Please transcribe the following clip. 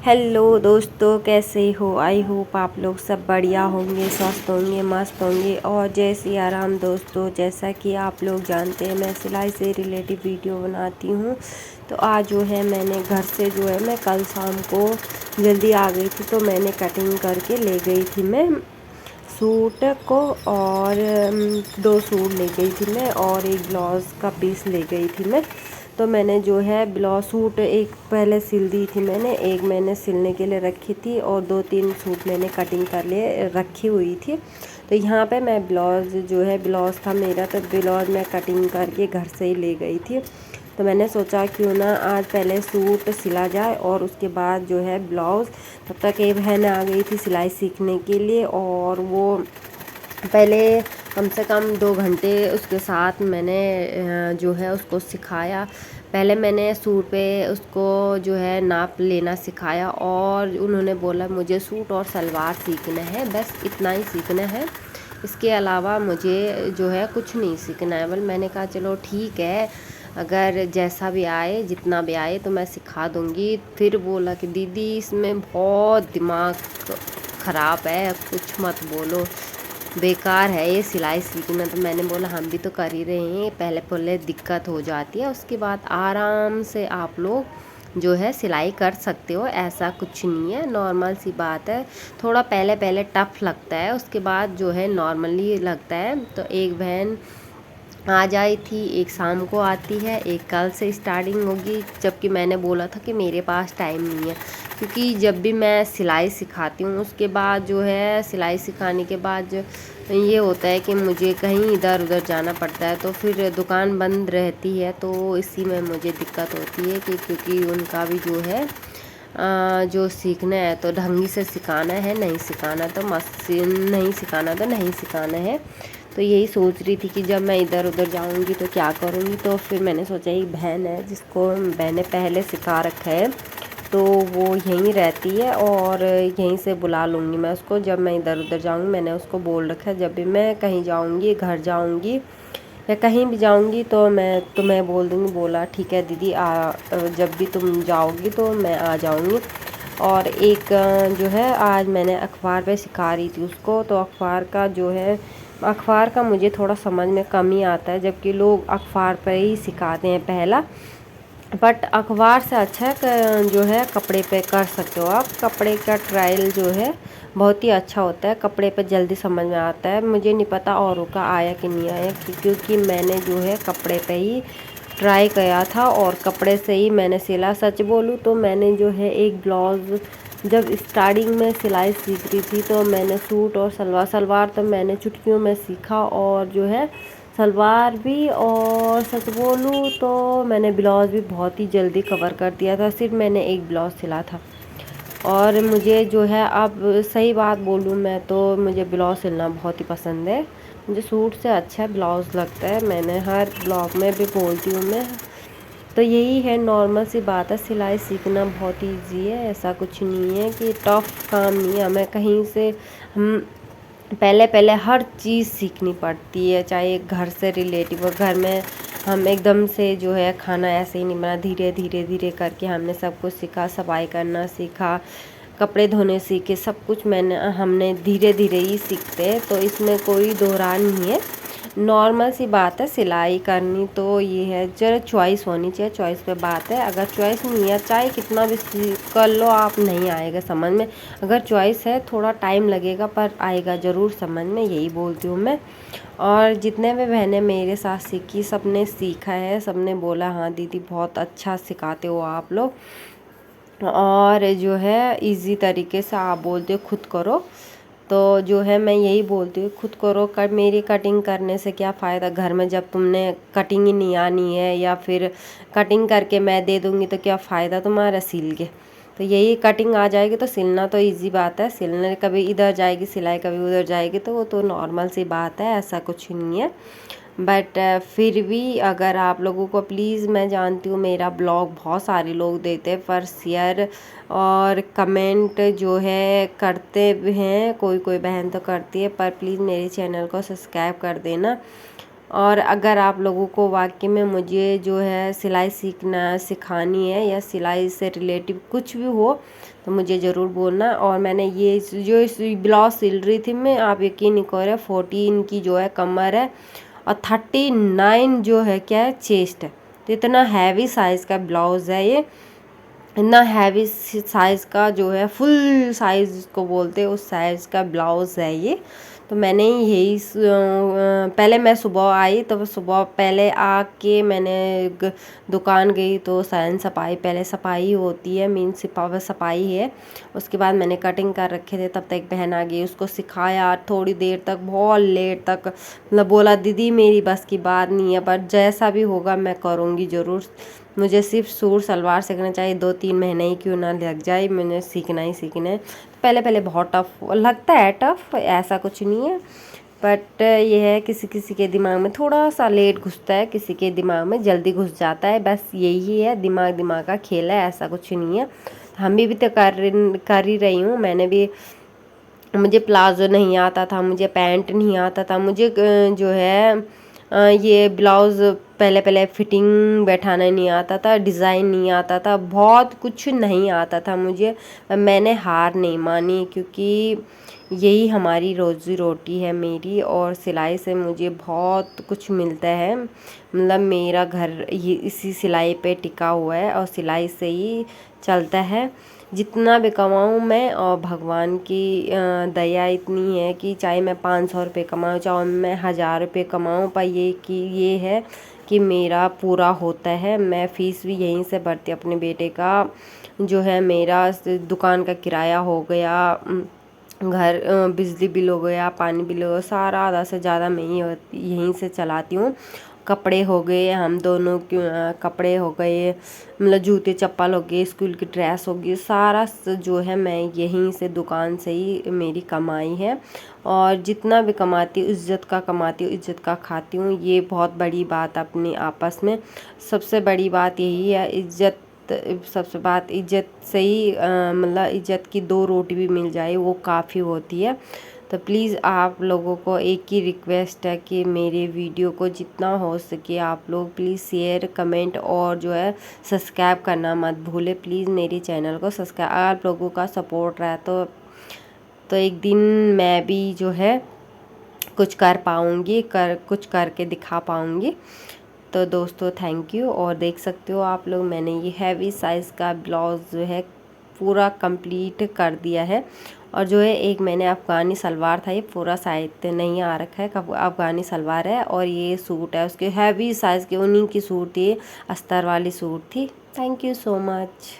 Hello दोस्तों, कैसे हो? आई होप आप लोग सब बढ़िया होंगे, स्वस्थ होंगे, मस्त होंगे और जय सिया राम। दोस्तों, जैसा कि आप लोग जानते हैं मैं सिलाई से रिलेटिव वीडियो बनाती हूँ। तो आज जो है मैंने घर से जो है मैं कल शाम को जल्दी आ गई थी, तो मैंने कटिंग करके ले गई थी मैं सूट को। और 2 सूट ले गई थी मैं और एक ब्लाउज़ का पीस ले गई थी मैं। तो मैंने जो है ब्लाउज सूट एक पहले सिल दी थी मैंने, एक मैंने सिलने के लिए रखी थी और 2-3 सूट मैंने कटिंग कर लिए रखी हुई थी। तो यहाँ पे मैं ब्लाउज़ जो है ब्लाउज़ था मेरा, तो ब्लाउज़ मैं कटिंग करके घर से ही ले गई थी। तो मैंने सोचा क्यों ना आज पहले सूट सिला जाए और उसके बाद जो है ब्लाउज़। तब तक एक बहन आ गई थी सिलाई सीखने के लिए और वो पहले कम से कम 2 घंटे उसके साथ मैंने जो है उसको सिखाया। पहले मैंने सूट पे उसको जो है नाप लेना सिखाया और उन्होंने बोला मुझे सूट और सलवार सीखना है, बस इतना ही सीखना है, इसके अलावा मुझे जो है कुछ नहीं सीखना है। मैंने कहा चलो ठीक है, अगर जैसा भी आए जितना भी आए तो मैं सिखा दूँगी। फिर बोला कि दीदी इसमें बहुत दिमाग ख़राब है, कुछ मत बोलो, बेकार है ये सिलाई सीखना। तो मैंने बोला हम भी तो कर ही रहे हैं, पहले पहले दिक्कत हो जाती है, उसके बाद आराम से आप लोग जो है सिलाई कर सकते हो, ऐसा कुछ नहीं है, नॉर्मल सी बात है। थोड़ा पहले पहले टफ़ लगता है, उसके बाद जो है नॉर्मली लगता है। तो एक बहन आज आई थी, एक शाम को आती है, एक कल से स्टार्टिंग होगी। जबकि मैंने बोला था कि मेरे पास टाइम नहीं है, क्योंकि जब भी मैं सिलाई सिखाती हूँ उसके बाद जो है सिलाई सिखाने के बाद जो ये होता है कि मुझे कहीं इधर उधर जाना पड़ता है, तो फिर दुकान बंद रहती है, तो इसी में मुझे दिक्कत होती है कि क्योंकि उनका भी जो है जो सीखना है तो ढंगी से सिखाना है, नहीं सिखाना तो मशीन नहीं सिखाना तो नहीं सिखाना है। तो यही सोच रही थी कि जब मैं इधर उधर जाऊंगी तो क्या करूंगी। तो फिर मैंने सोचा एक बहन है जिसको मैंने पहले सिखा रखा है, तो वो यहीं रहती है और यहीं से बुला लूँगी मैं उसको जब मैं इधर उधर जाऊँगी। मैंने उसको बोल रखा है जब भी मैं कहीं जाऊँगी, घर जाऊँगी या कहीं भी जाऊँगी तो मैं तुम्हें बोल दूँगी। बोला ठीक है दीदी, जब भी तुम जाओगी तो मैं आ जाऊँगी। और एक जो है आज मैंने अखबार पे सिखा रही थी उसको, तो अखबार का मुझे थोड़ा समझ में कम ही आता है, जबकि लोग अखबार पर ही सिखाते हैं पहला। बट अखबार से अच्छा जो है कपड़े पे कर सकते हो आप। कपड़े का ट्रायल जो है बहुत ही अच्छा होता है, कपड़े पे जल्दी समझ में आता है। मुझे नहीं पता औरों का आया कि नहीं आया, क्योंकि मैंने जो है कपड़े पे ही ट्राई किया था और कपड़े से ही मैंने सिला। सच बोलूँ तो मैंने जो है एक ब्लाउज़ जब स्टार्टिंग में सिलाई सीख रही थी तो मैंने सूट और सलवार तो मैंने चुटकियों में सीखा और जो है सलवार भी, और सच बोलूँ तो मैंने ब्लाउज़ भी बहुत ही जल्दी कवर कर दिया था। सिर्फ मैंने एक ब्लाउज़ सिला था और मुझे जो है अब सही बात बोलूँ मैं तो मुझे ब्लाउज़ सिलना बहुत ही पसंद है। मुझे सूट से अच्छा ब्लाउज़ लगता है, मैंने हर ब्लॉग में भी बोलती हूँ मैं। तो यही है, नॉर्मल सी बात है, सिलाई सीखना बहुत ईजी है, ऐसा कुछ नहीं है कि टफ़ काम नहीं है। हमें कहीं से हम पहले पहले हर चीज़ सीखनी पड़ती है, चाहे घर से रिलेटिव हो। घर में हम एकदम से जो है खाना ऐसे ही नहीं बना, धीरे धीरे धीरे करके हमने सब कुछ सीखा, सफाई करना सीखा, कपड़े धोने सीखे, सब कुछ हमने धीरे धीरे ही सीखते हैं। तो इसमें कोई दो राय नहीं है, नॉर्मल सी बात है सिलाई करनी। तो ये है जरा चॉइस होनी चाहिए, चॉइस पे बात है। अगर चॉइस नहीं है चाहे कितना भी कर लो आप, नहीं आएगा समझ में। अगर चॉइस है थोड़ा टाइम लगेगा पर आएगा ज़रूर समझ में, यही बोलती हूँ मैं। और जितने भी बहनें मेरे साथ सीखी सब ने सीखा है, सब ने बोला हाँ दीदी बहुत अच्छा सिखाते हो आप लोग, और जो है इजी तरीके से आप बोलते हो खुद करो। तो जो है मैं यही बोलती हूँ खुद करो। मेरी कटिंग करने से क्या फ़ायदा घर में जब तुमने कटिंग ही नहीं आनी है, या फिर कटिंग करके मैं दे दूँगी तो क्या फ़ायदा तुम्हारा सिल के। तो यही कटिंग आ जाएगी तो सिलना तो इजी बात है, सिलने कभी इधर जाएगी सिलाई कभी उधर जाएगी, तो वो तो नॉर्मल सी बात है, ऐसा कुछ नहीं है। बट फिर भी अगर आप लोगों को प्लीज़, मैं जानती हूँ मेरा ब्लॉग बहुत सारे लोग देते हैं पर शेयर और कमेंट जो है करते हैं, कोई कोई बहन तो करती है, पर प्लीज़ मेरे चैनल को सब्सक्राइब कर देना। और अगर आप लोगों को वाकई में मुझे जो है सिलाई सिखानी है या सिलाई से रिलेटिव कुछ भी हो तो मुझे ज़रूर बोलना। और मैंने ये जो इस ब्लाउज सिल रही थी मैं, आप यकीन नहीं करें, 14 की जो है कमर है और 39 जो है क्या है चेस्ट है। तो इतना हैवी साइज़ का ब्लाउज़ है ये, इतना हैवी साइज़ का जो है फुल साइज़ जिसको बोलते हैं उस साइज़ का ब्लाउज़ है ये। तो मैंने यही पहले मैं सुबह आई तो सुबह पहले आके मैंने दुकान गई तो सैन सफाई पहले सफाई होती है, मीन सफाई है। उसके बाद मैंने कटिंग कर रखे थे, तब तक एक बहन आ गई, उसको सिखाया थोड़ी देर तक, बहुत लेट तक। मतलब बोला दीदी मेरी बस की बात नहीं है, पर जैसा भी होगा मैं करूँगी ज़रूर। मुझे सिर्फ सूट सलवार सीखना चाहिए, 2-3 महीने ही क्यों ना लग जाए, मैंने सीखना ही सीखना है। पहले पहले बहुत टफ लगता है, टफ ऐसा कुछ नहीं है, बट ये है किसी किसी के दिमाग में थोड़ा सा लेट घुसता है, किसी के दिमाग में जल्दी घुस जाता है, बस यही है, दिमाग का खेल है, ऐसा कुछ नहीं है। हम भी तो कर ही रही हूँ। मैंने भी, मुझे प्लाज़ो नहीं आता था, मुझे पैंट नहीं आता था, मुझे जो है ये ब्लाउज़ पहले पहले फिटिंग बैठाना नहीं आता था, डिज़ाइन नहीं आता था, बहुत कुछ नहीं आता था मुझे। मैंने हार नहीं मानी क्योंकि यही हमारी रोज़ी रोटी है मेरी, और सिलाई से मुझे बहुत कुछ मिलता है। मतलब मेरा घर ये इसी सिलाई पे टिका हुआ है और सिलाई से ही चलता है। जितना भी कमाऊँ मैं, और भगवान की दया इतनी है कि चाहे मैं 500 रुपये कमाऊँ, चाहे मैं 1000 रुपये कमाऊँ, पर ये है कि मेरा पूरा होता है। मैं फ़ीस भी यहीं से भरती अपने बेटे का, जो है मेरा दुकान का किराया हो गया, घर बिजली बिल हो गया, पानी बिल हो गया, सारा आधा से ज़्यादा मैं यहीं से चलाती हूँ। कपड़े हो गए, हम दोनों के कपड़े हो गए, मतलब जूते चप्पल हो गए, स्कूल की ड्रेस हो गई, सारा जो है मैं यहीं से दुकान से ही मेरी कमाई है। और जितना भी कमाती हूँ इज़्ज़त का कमाती हूँ, इज़्ज़त का खाती हूँ, ये बहुत बड़ी बात अपनी आपस में। सबसे बड़ी बात यही है, इज़्ज़त। सबसे बात इज़्ज़त से ही मतलब इज़्ज़त की 2 रोटी भी मिल जाए वो काफ़ी होती है। तो प्लीज़ आप लोगों को एक ही रिक्वेस्ट है कि मेरे वीडियो को जितना हो सके आप लोग प्लीज़ शेयर, कमेंट और जो है सब्सक्राइब करना मत भूलें। प्लीज़ मेरी चैनल को सब्सक्राइब, आप लोगों का सपोर्ट रहा तो एक दिन मैं भी जो है कुछ कर पाऊँगी, कुछ करके दिखा पाऊँगी। तो दोस्तों थैंक यू। और देख सकते हो आप लोग, मैंने ये हैवी साइज़ का ब्लाउज़ जो है पूरा कंप्लीट कर दिया है। और जो है एक मैंने अफ़गानी सलवार था, ये पूरा साइड नहीं आ रखा है, अफ़गानी सलवार है, और ये सूट है उसके हैवी साइज़ के, उन्हीं की सूट थी, अस्तर वाली सूट थी। Thank you so much.